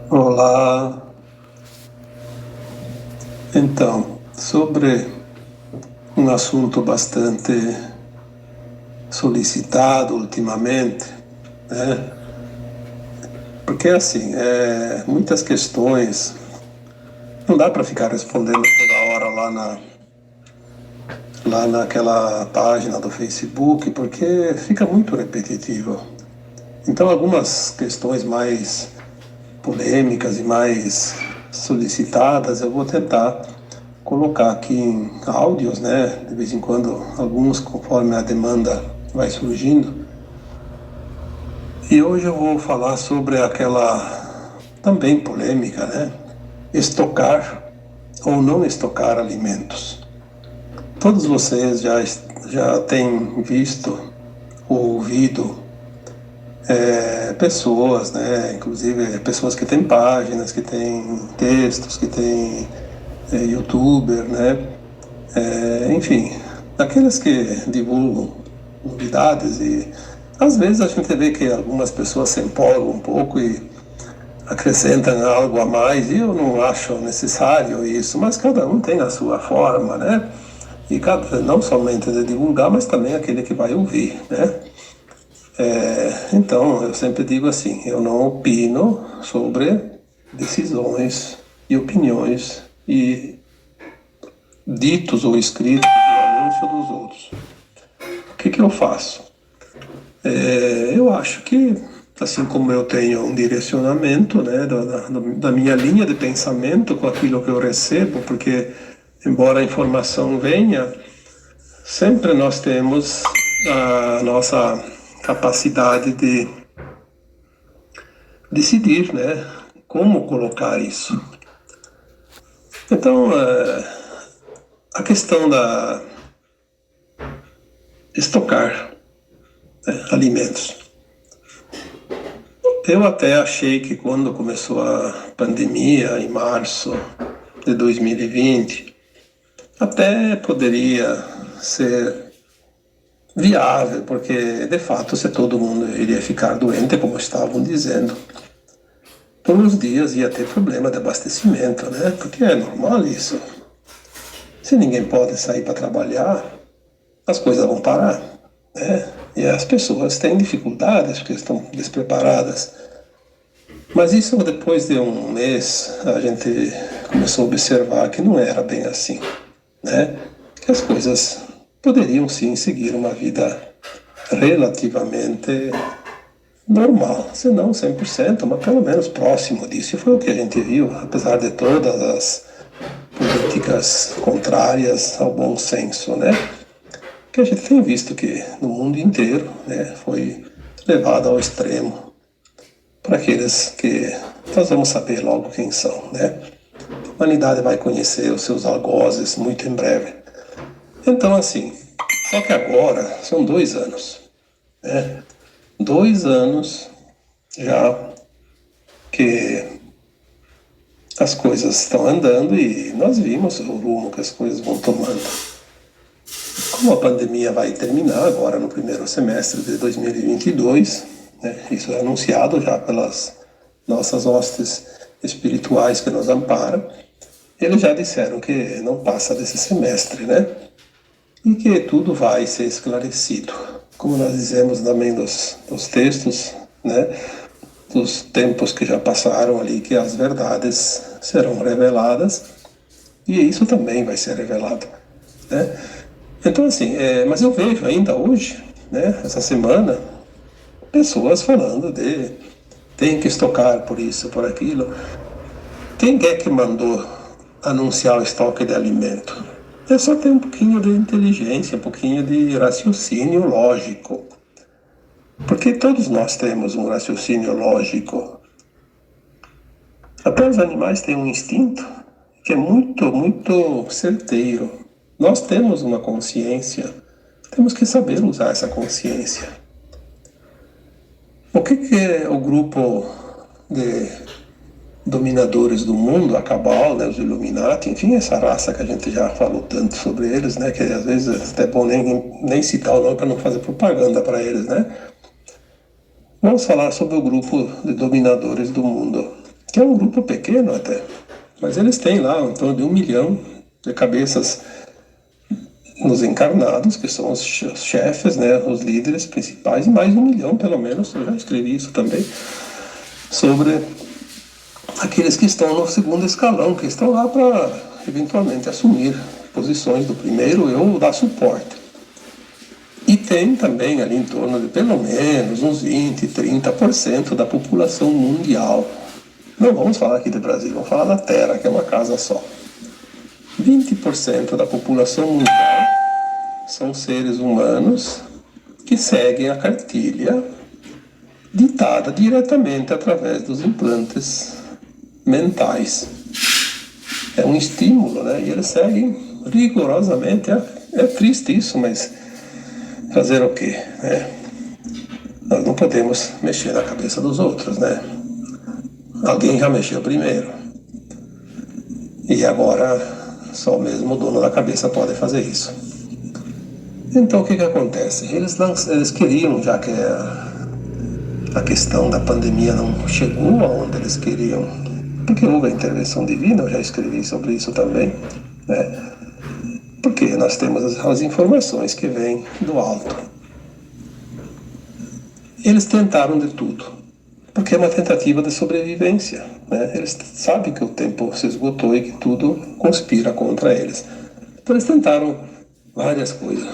Olá, então, sobre um assunto bastante solicitado ultimamente, né? Porque assim, muitas questões não dá para ficar respondendo toda hora lá naquela página do Facebook, porque fica muito repetitivo. Então, algumas questões mais polêmicas e mais solicitadas, eu vou tentar colocar aqui em áudios, né? De vez em quando, alguns conforme a demanda vai surgindo. E hoje eu vou falar sobre aquela também polêmica, né? Estocar ou não estocar alimentos. Todos vocês já têm visto ou ouvido pessoas, né? Inclusive pessoas que têm páginas, que têm textos, que têm youtuber, né? Enfim, daqueles que divulgam novidades e às vezes a gente vê que algumas pessoas se empolgam um pouco e acrescentam algo a mais e eu não acho necessário isso, mas cada um tem a sua forma, né? E não somente de divulgar, mas também aquele que vai ouvir, né? Então, eu sempre digo assim, eu não opino sobre decisões e opiniões e ditos ou escritos do anúncio dos outros. O que eu faço? Eu acho que, assim como eu tenho um direcionamento, né, da minha linha de pensamento com aquilo que eu recebo, porque, embora a informação venha, sempre nós temos a nossa capacidade de decidir, né, como colocar isso. Então, a questão da estocar, né, alimentos. Eu até achei que quando começou a pandemia, em março de 2020, até poderia ser viável, porque de fato, se todo mundo iria ficar doente, como estavam dizendo, por uns dias ia ter problema de abastecimento, né? Porque é normal isso. Se ninguém pode sair para trabalhar, as coisas vão parar, né? E as pessoas têm dificuldades porque estão despreparadas. Mas isso depois de um mês a gente começou a observar que não era bem assim, né? Que as coisas poderiam sim seguir uma vida relativamente normal, se não 100%, mas pelo menos próximo disso. E foi o que a gente viu, apesar de todas as políticas contrárias ao bom senso, né? Que a gente tem visto que no mundo inteiro, né, foi levado ao extremo para aqueles que nós vamos saber logo quem são, né? A humanidade vai conhecer os seus algozes muito em breve. Então, assim, só que agora são 2 anos, né? 2 anos já que as coisas estão andando e nós vimos o rumo que as coisas vão tomando. Como a pandemia vai terminar agora no primeiro semestre de 2022, né? Isso é anunciado já pelas nossas hostes espirituais que nos amparam, eles já disseram que não passa desse semestre, né? E que tudo vai ser esclarecido. Como nós dizemos também dos textos, né? Dos tempos que já passaram ali, que as verdades serão reveladas e isso também vai ser revelado, né? Então, assim, mas eu vejo ainda hoje, né, essa semana, pessoas falando de tem que estocar por isso, por aquilo. Quem é que mandou anunciar o estoque de alimento? É só ter um pouquinho de inteligência, um pouquinho de raciocínio lógico. Porque todos nós temos um raciocínio lógico. Até os animais têm um instinto que é muito, muito certeiro. Nós temos uma consciência, temos que saber usar essa consciência. O que é o grupo de dominadores do mundo, a Cabal, né, os Illuminati, enfim, essa raça que a gente já falou tanto sobre eles, né, que às vezes é até bom nem citar o nome para não fazer propaganda para eles, né? Vamos falar sobre o grupo de dominadores do mundo, que é um grupo pequeno até, mas eles têm lá em torno de 1 milhão de cabeças nos encarnados, que são os chefes, né, os líderes principais, e mais 1 milhão, pelo menos, eu já escrevi isso também, sobre aqueles que estão no segundo escalão, que estão lá para, eventualmente, assumir posições do primeiro ou dar suporte. E tem também ali em torno de pelo menos uns 20, 30% da população mundial. Não vamos falar aqui do Brasil, vamos falar da Terra, que é uma casa só. 20% da população mundial são seres humanos que seguem a cartilha ditada diretamente através dos implantes mentais. É um estímulo, né? E eles seguem rigorosamente. É triste isso, mas fazer o quê? Nós não podemos mexer na cabeça dos outros, né? Alguém já mexeu primeiro. E agora só mesmo o dono da cabeça pode fazer isso. Então o que acontece? Eles queriam, já que a questão da pandemia não chegou aonde eles queriam, porque houve a intervenção divina, eu já escrevi sobre isso também, né? Porque nós temos as informações que vêm do alto. Eles tentaram de tudo, porque é uma tentativa de sobrevivência, né? Eles sabem que o tempo se esgotou e que tudo conspira contra eles. Então eles tentaram várias coisas.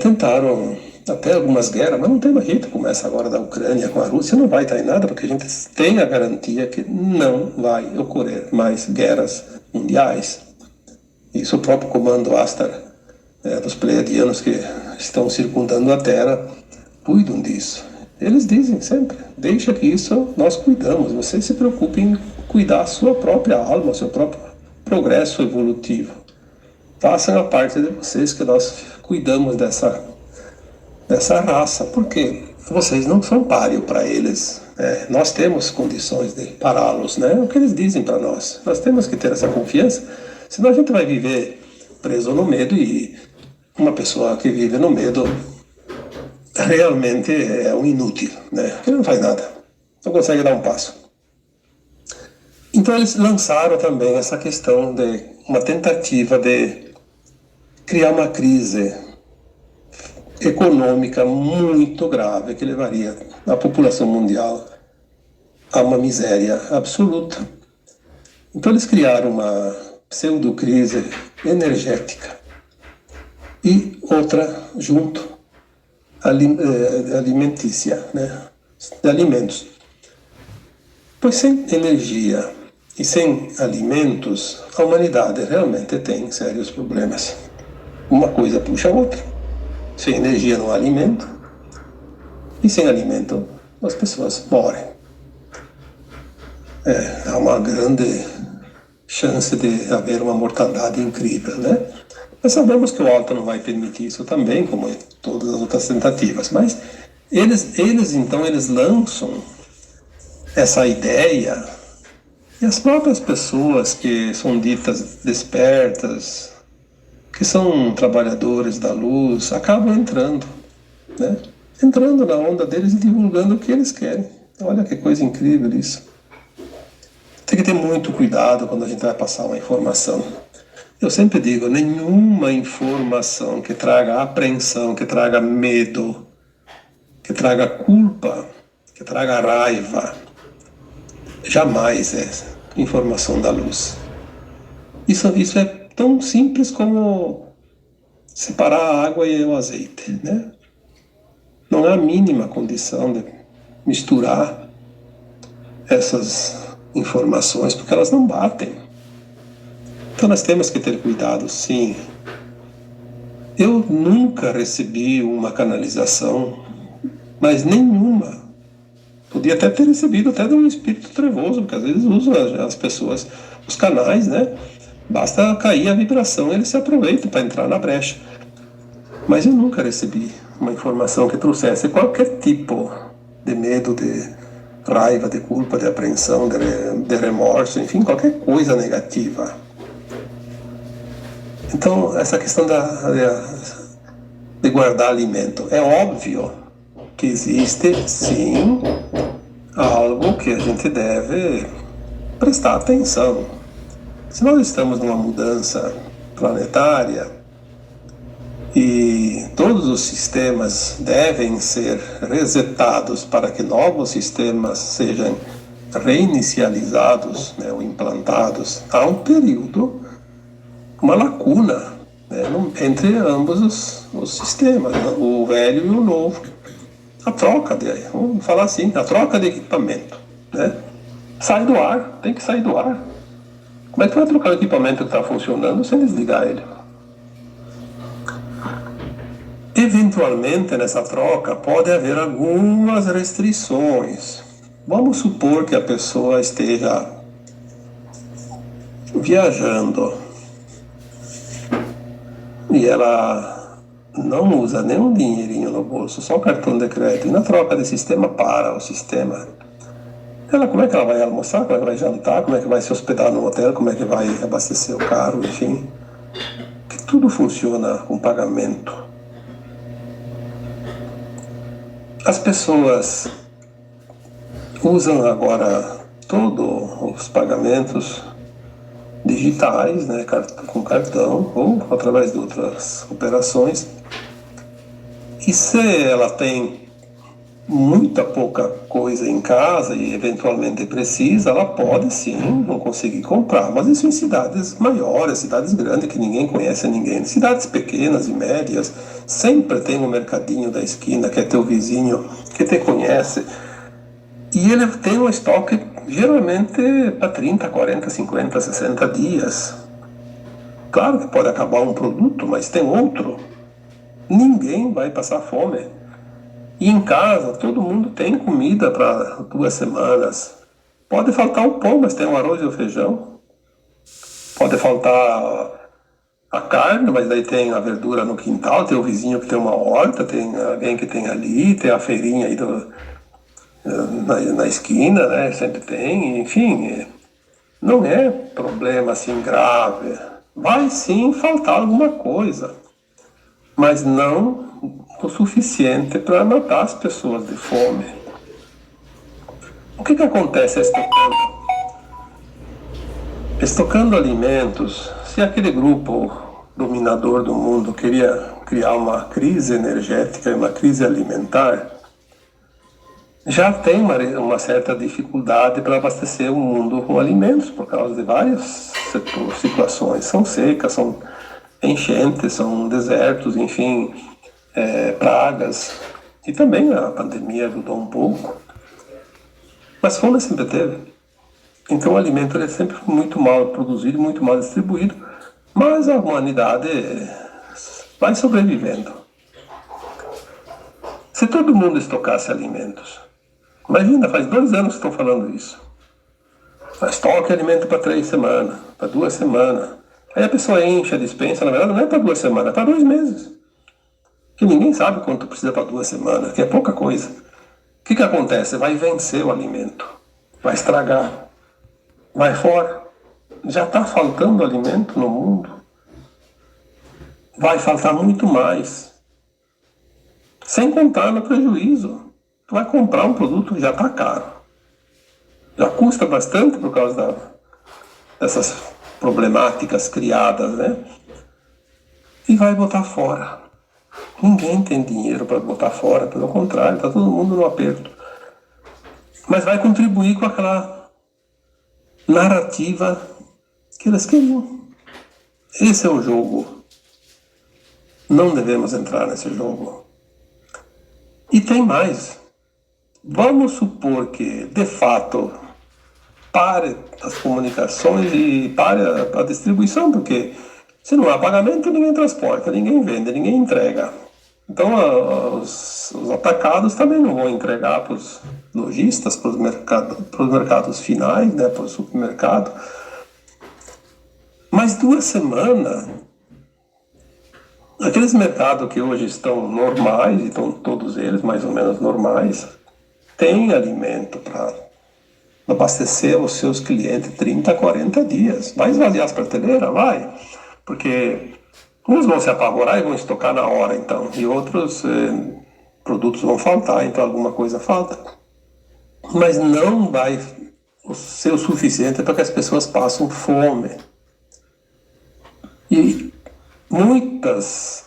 Tentaram até algumas guerras, mas não tem mais jeito. Começa agora da Ucrânia com a Rússia, não vai estar em nada, porque a gente tem a garantia que não vai ocorrer mais guerras mundiais. Isso o próprio comando Astar, dos pleiadianos que estão circundando a Terra, cuidam disso. Eles dizem sempre, deixa que isso nós cuidamos, vocês se preocupem em cuidar a sua própria alma, o seu próprio progresso evolutivo. Façam a parte de vocês que nós cuidamos dessa raça, porque vocês não são páreo para eles. Nós temos condições de pará-los, né? É o que eles dizem para nós. Nós temos que ter essa confiança, senão a gente vai viver preso no medo, e uma pessoa que vive no medo realmente é um inútil, né? Ele não faz nada, não consegue dar um passo. Então eles lançaram também essa questão de uma tentativa de criar uma crise econômica muito grave que levaria a população mundial a uma miséria absoluta. Então eles criaram uma pseudo-crise energética e outra junto, alimentícia, né? De alimentos. Pois sem energia e sem alimentos, a humanidade realmente tem sérios problemas. Uma coisa puxa a outra. Sem energia não há alimento, e sem alimento as pessoas morrem. Há uma grande chance de haver uma mortandade incrível, né? Mas sabemos que o alto não vai permitir isso também, como em todas as outras tentativas. Mas eles lançam essa ideia, e as próprias pessoas que são ditas despertas, que são trabalhadores da luz, acabam entrando, né? Entrando na onda deles e divulgando o que eles querem. Olha que coisa incrível isso. Tem que ter muito cuidado quando a gente vai passar uma informação. Eu sempre digo, nenhuma informação que traga apreensão, que traga medo, que traga culpa, que traga raiva, jamais é informação da luz. Isso é tão simples como separar a água e o azeite, né? Não há a mínima condição de misturar essas informações, porque elas não batem. Então nós temos que ter cuidado, sim. Eu nunca recebi uma canalização, mas nenhuma. Podia até ter recebido até de um espírito trevoso, porque às vezes usam as pessoas, os canais, né? Basta cair a vibração, ele se aproveita para entrar na brecha. Mas eu nunca recebi uma informação que trouxesse qualquer tipo de medo, de raiva, de culpa, de apreensão, de remorso, enfim, qualquer coisa negativa. Então, essa questão de guardar alimento, é óbvio que existe, sim, algo que a gente deve prestar atenção. Se nós estamos numa mudança planetária e todos os sistemas devem ser resetados para que novos sistemas sejam reinicializados, né, ou implantados, há um período, uma lacuna, né, entre ambos os sistemas, né, o velho e o novo. A troca vamos falar assim, a troca de equipamento, né? Sai do ar, tem que sair do ar. Como é que vai trocar o equipamento que está funcionando sem desligar ele? Eventualmente, nessa troca, pode haver algumas restrições. Vamos supor que a pessoa esteja viajando e ela não usa nenhum dinheirinho no bolso, só cartão de crédito, e na troca de sistema para o sistema. Como é que ela vai almoçar, como é que vai jantar, como é que vai se hospedar no hotel, como é que vai abastecer o carro, enfim. Que tudo funciona com pagamento. As pessoas usam agora todos os pagamentos digitais, né, com cartão ou através de outras operações. E se ela tem muita pouca coisa em casa e eventualmente precisa, ela pode sim não conseguir comprar, mas isso em cidades maiores, cidades grandes que ninguém conhece ninguém. Cidades pequenas e médias sempre tem um mercadinho da esquina que é teu vizinho, que te conhece, e ele tem um estoque geralmente para 30, 40, 50, 60 dias. Claro que pode acabar um produto, mas tem outro. Ninguém vai passar fome. E em casa, todo mundo tem comida para 2 semanas. Pode faltar o pão, mas tem o arroz e o feijão. Pode faltar a carne, mas daí tem a verdura no quintal, tem o vizinho que tem uma horta, tem alguém que tem ali, tem a feirinha aí na esquina, né? Sempre tem, enfim. Não é problema assim grave. Vai sim faltar alguma coisa, mas não o suficiente para matar as pessoas de fome. O que acontece estocando alimentos? Se aquele grupo dominador do mundo queria criar uma crise energética e uma crise alimentar, já tem uma certa dificuldade para abastecer o mundo com alimentos por causa de várias situações. São secas, são enchentes, são desertos, enfim, pragas. E também a pandemia ajudou um pouco. Mas fome sempre teve. Então o alimento é sempre muito mal produzido, muito mal distribuído, mas a humanidade vai sobrevivendo. Se todo mundo estocasse alimentos, imagina, faz 2 anos que estou falando isso. Estoque alimento para 3 semanas, para 2 semanas. Aí a pessoa enche a despensa, na verdade não é para 2 semanas, é para 2 meses. Que ninguém sabe quanto precisa para 2 semanas, que é pouca coisa. O que acontece? Vai vencer o alimento, vai estragar, vai fora. Já está faltando alimento no mundo. Vai faltar muito mais. Sem contar no prejuízo. Tu vai comprar um produto que já está caro. Já custa bastante por causa dessas problemáticas criadas, né? E vai botar fora. Ninguém tem dinheiro para botar fora, pelo contrário, está todo mundo no aperto. Mas vai contribuir com aquela narrativa que eles queriam. Esse é o jogo. Não devemos entrar nesse jogo. E tem mais. Vamos supor que, de fato, pare as comunicações e pare a distribuição, porque se não há pagamento, ninguém transporta, ninguém vende, ninguém entrega. Então, os atacados também não vão entregar para os lojistas, para os mercados finais, né, para o supermercado. Mas 2 semanas, aqueles mercados que hoje estão normais, e estão todos eles mais ou menos normais, têm alimento para abastecer os seus clientes 30, 40 dias. Vai esvaziar as prateleiras? Vai. Porque uns vão se apavorar e vão estocar na hora, então. E outros produtos vão faltar, então alguma coisa falta. Mas não vai ser o suficiente para que as pessoas passem fome. E muitas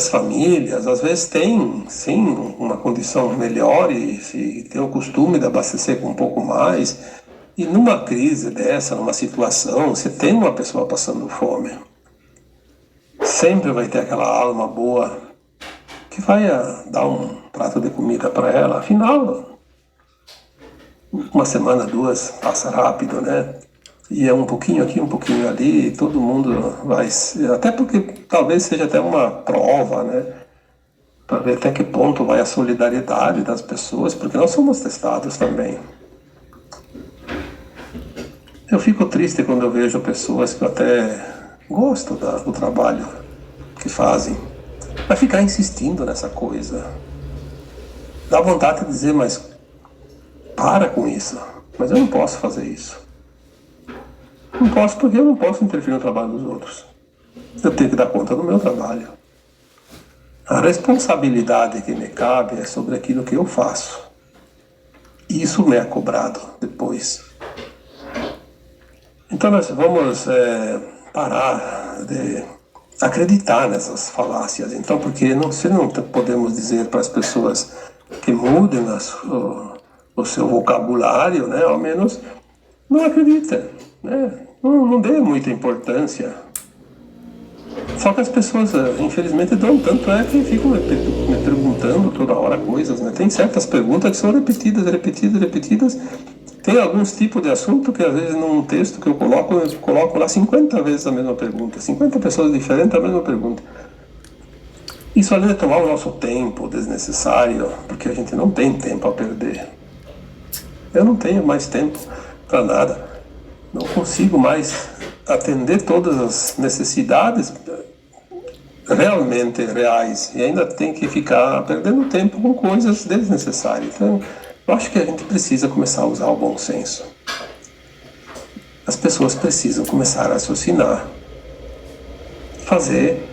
famílias, às vezes, têm, sim, uma condição melhor e têm o costume de abastecer com um pouco mais. E numa crise dessa, numa situação, você tem uma pessoa passando fome. Sempre vai ter aquela alma boa que vai dar um prato de comida para ela. Afinal, uma semana, duas, passa rápido, né? E é um pouquinho aqui, um pouquinho ali, e todo mundo vai... Até porque talvez seja até uma prova, né? Para ver até que ponto vai a solidariedade das pessoas, porque nós somos testados também. Eu fico triste quando eu vejo pessoas que eu até gosto do trabalho que fazem, vai ficar insistindo nessa coisa. Dá vontade de dizer, mas para com isso. Mas eu não posso fazer isso. Não posso porque eu não posso interferir no trabalho dos outros. Eu tenho que dar conta do meu trabalho. A responsabilidade que me cabe é sobre aquilo que eu faço. Isso me é cobrado depois. Então nós vamos parar de acreditar nessas falácias. Então, porque se não podemos dizer para as pessoas que mudem o seu vocabulário, né, ao menos não acredita, né? Não dê muita importância. Só que as pessoas, infelizmente, dão tanto que ficam me perguntando toda hora coisas, né? Tem certas perguntas que são repetidas. Tem alguns tipos de assunto que, às vezes, num texto que eu coloco lá 50 vezes a mesma pergunta. 50 pessoas diferentes, a mesma pergunta. Isso, além de tomar o nosso tempo desnecessário, porque a gente não tem tempo a perder. Eu não tenho mais tempo para nada. Não consigo mais atender todas as necessidades realmente reais e ainda tem que ficar perdendo tempo com coisas desnecessárias. Então, eu acho que a gente precisa começar a usar o bom senso. As pessoas precisam começar a raciocinar, fazer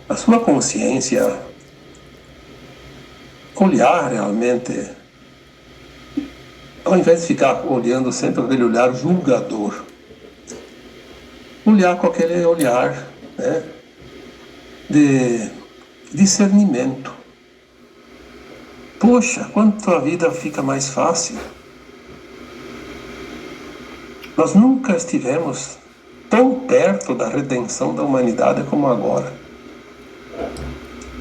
a sua consciência olhar realmente, ao invés de ficar olhando sempre aquele olhar julgador, olhar com aquele olhar, né, de discernimento. Poxa, quanto a vida fica mais fácil. Nós nunca estivemos tão perto da redenção da humanidade como agora.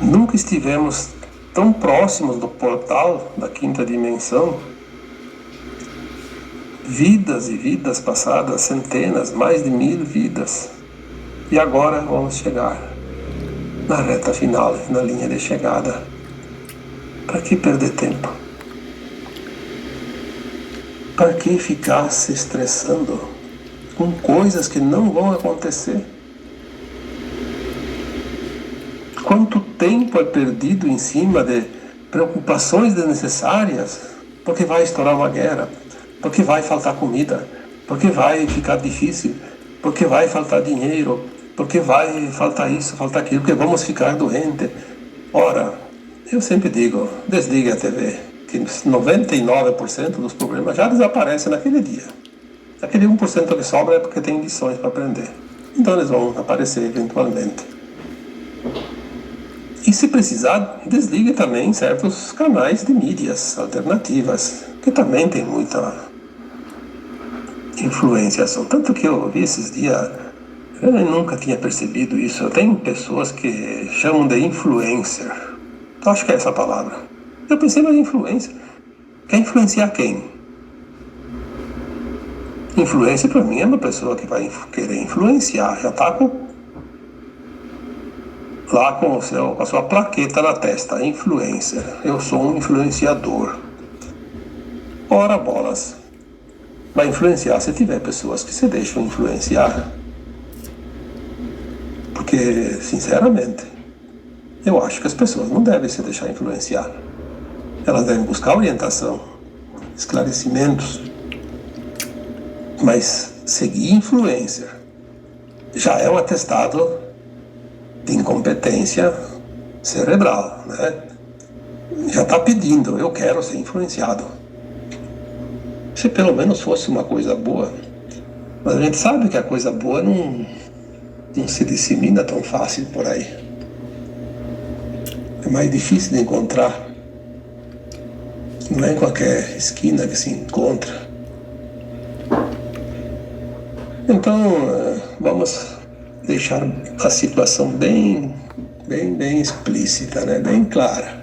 Nunca estivemos tão próximos do portal da quinta dimensão. Vidas e vidas passadas, centenas, mais de 1000 vidas. E agora vamos chegar na reta final, na linha de chegada. Para que perder tempo? Para que ficar se estressando com coisas que não vão acontecer? Quanto tempo é perdido em cima de preocupações desnecessárias? Porque vai estourar uma guerra, porque vai faltar comida, porque vai ficar difícil, porque vai faltar dinheiro, porque vai faltar isso, faltar aquilo, porque vamos ficar doentes. Ora, eu sempre digo, desligue a TV, que 99% dos problemas já desaparecem naquele dia. Aquele 1% que sobra é porque tem lições para aprender. Então eles vão aparecer eventualmente. E se precisar, desligue também certos canais de mídias alternativas, que também tem muita influência. Tanto que eu vi esses dias, eu nunca tinha percebido isso. Tem pessoas que chamam de influencer. Eu acho que é essa a palavra. Eu pensei, mas influência. Quer influenciar quem? Influência para mim é uma pessoa que vai querer influenciar. Já está lá com a sua plaqueta na testa, influencer. Eu sou um influenciador. Ora bolas. Vai influenciar se tiver pessoas que se deixam influenciar. Porque, sinceramente, eu acho que as pessoas não devem se deixar influenciar. Elas devem buscar orientação, esclarecimentos. Mas seguir influencer já é um atestado de incompetência cerebral, né? já está pedindo, eu quero ser influenciado. Se pelo menos fosse uma coisa boa. Mas a gente sabe que a coisa boa não se dissemina tão fácil por aí. É mais difícil de encontrar. Não é em qualquer esquina que se encontra. Então, vamos deixar a situação bem explícita, né? Bem clara.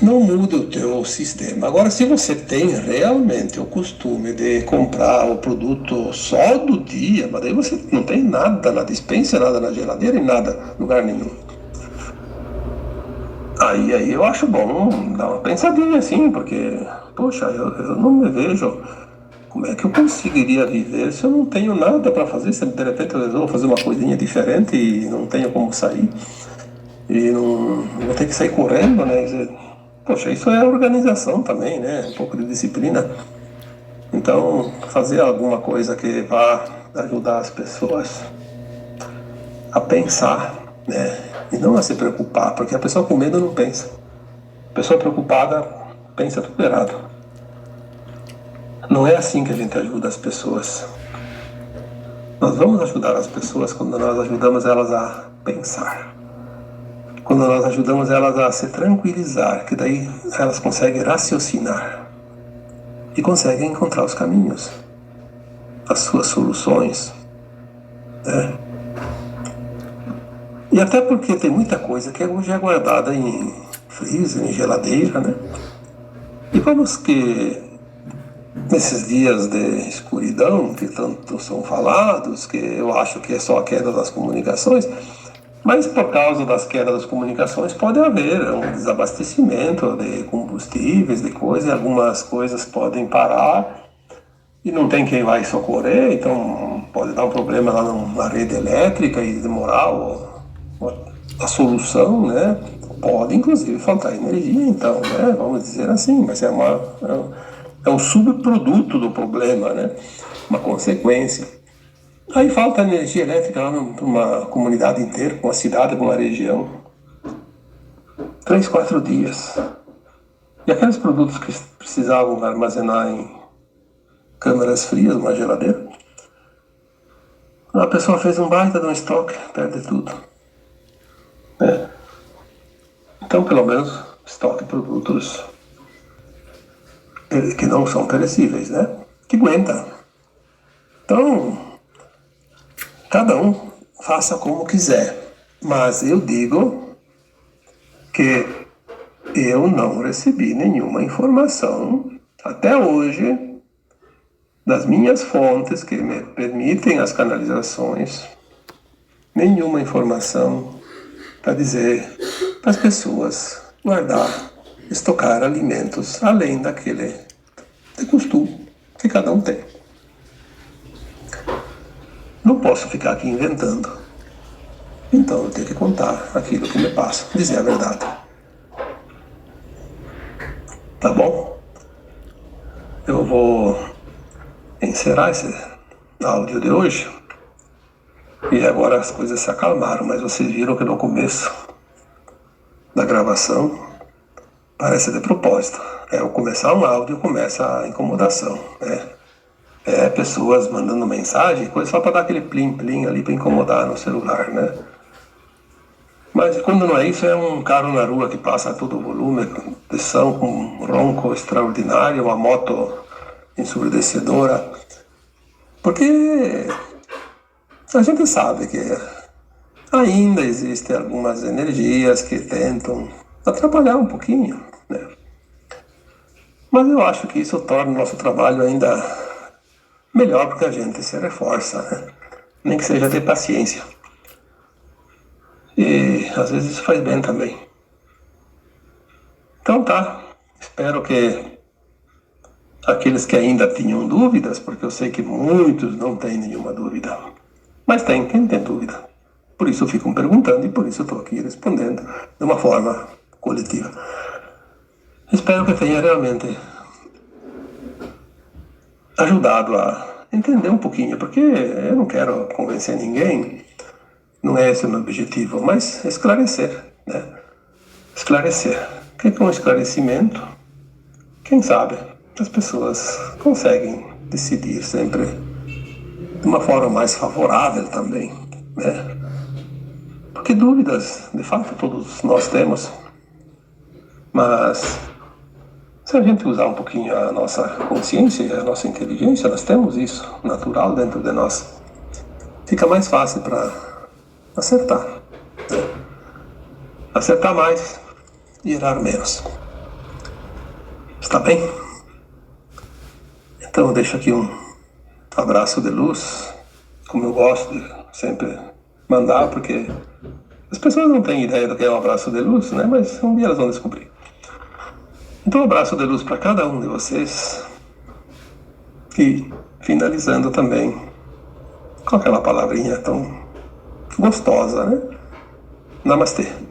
Não muda o teu sistema. Agora, se você tem realmente o costume de comprar o produto só do dia, mas daí você não tem nada na despensa, nada na geladeira e nada, lugar nenhum. Aí eu acho bom dar uma pensadinha assim, porque, poxa, eu não me vejo. Como é que eu conseguiria viver se eu não tenho nada para fazer? Se de repente eu resolvo fazer uma coisinha diferente e não tenho como sair, e não vou ter que sair correndo, né? Poxa, isso é organização também, né? Um pouco de disciplina. Então, fazer alguma coisa que vá ajudar as pessoas a pensar, né? E não a se preocupar, porque a pessoa com medo não pensa. A pessoa preocupada pensa tudo errado. Não é assim que a gente ajuda as pessoas. Nós vamos ajudar as pessoas quando nós ajudamos elas a pensar. Quando nós ajudamos elas a se tranquilizar, que daí elas conseguem raciocinar e conseguem encontrar os caminhos, as suas soluções, né? E até porque tem muita coisa que hoje é guardada em freezer, em geladeira, né? E vamos que nesses dias de escuridão, que tanto são falados, que eu acho que é só a queda das comunicações, mas por causa das quedas das comunicações pode haver um desabastecimento de combustíveis, de coisas, e algumas coisas podem parar e não tem quem vai socorrer, então pode dar um problema lá na rede elétrica e demorar a solução, né? Pode inclusive faltar energia, então, né? Vamos dizer assim, mas é um subproduto do problema, né? Uma consequência. Aí falta energia elétrica lá numa comunidade inteira, com uma cidade, com uma região. 3, 4 dias. E aqueles produtos que precisavam armazenar em câmaras frias, uma geladeira, a pessoa fez um baita de um estoque, perde tudo. Né? Então, pelo menos, estoque produtos que não são perecíveis, né? Que aguenta. Então, cada um faça como quiser. Mas eu digo que eu não recebi nenhuma informação até hoje das minhas fontes que me permitem as canalizações, nenhuma informação para dizer para as pessoas guardar, estocar alimentos além daquele de costume que cada um tem. Não posso ficar aqui inventando. Então eu tenho que contar aquilo que me passa, dizer a verdade. Tá bom? Eu vou encerrar esse áudio de hoje. E agora as coisas se acalmaram, mas vocês viram que no começo da gravação parece de propósito. Ao começar um áudio começa a incomodação, né? Pessoas mandando mensagem, coisa só para dar aquele plim-plim ali para incomodar no celular, né? Mas quando não é isso, é um carro na rua que passa a todo volume, de som com um ronco extraordinário, uma moto ensurdecedora. Porque a gente sabe que ainda existem algumas energias que tentam atrapalhar um pouquinho, né? Mas eu acho que isso torna o nosso trabalho ainda melhor, porque a gente se reforça, né? Nem que seja ter paciência. E às vezes isso faz bem também. Então tá, espero que aqueles que ainda tinham dúvidas, porque eu sei que muitos não têm nenhuma dúvida, mas tem quem tem dúvida. Por isso ficam perguntando e por isso eu estou aqui respondendo de uma forma coletiva. Espero que tenha realmente ajudado a entender um pouquinho, porque eu não quero convencer ninguém, não é esse o meu objetivo, mas esclarecer, né? esclarecer. Porque com esclarecimento, quem sabe, as pessoas conseguem decidir sempre de uma forma mais favorável também, né? Porque dúvidas, de fato, todos nós temos, mas se a gente usar um pouquinho a nossa consciência e a nossa inteligência, nós temos isso natural dentro de nós, fica mais fácil para acertar, né? Acertar mais e errar menos. Está bem? Então eu deixo aqui um abraço de luz, como eu gosto de sempre mandar, porque as pessoas não têm ideia do que é um abraço de luz, né? Mas um dia elas vão descobrir. Então um abraço de luz para cada um de vocês. E finalizando também com aquela palavrinha tão gostosa, né? Namastê.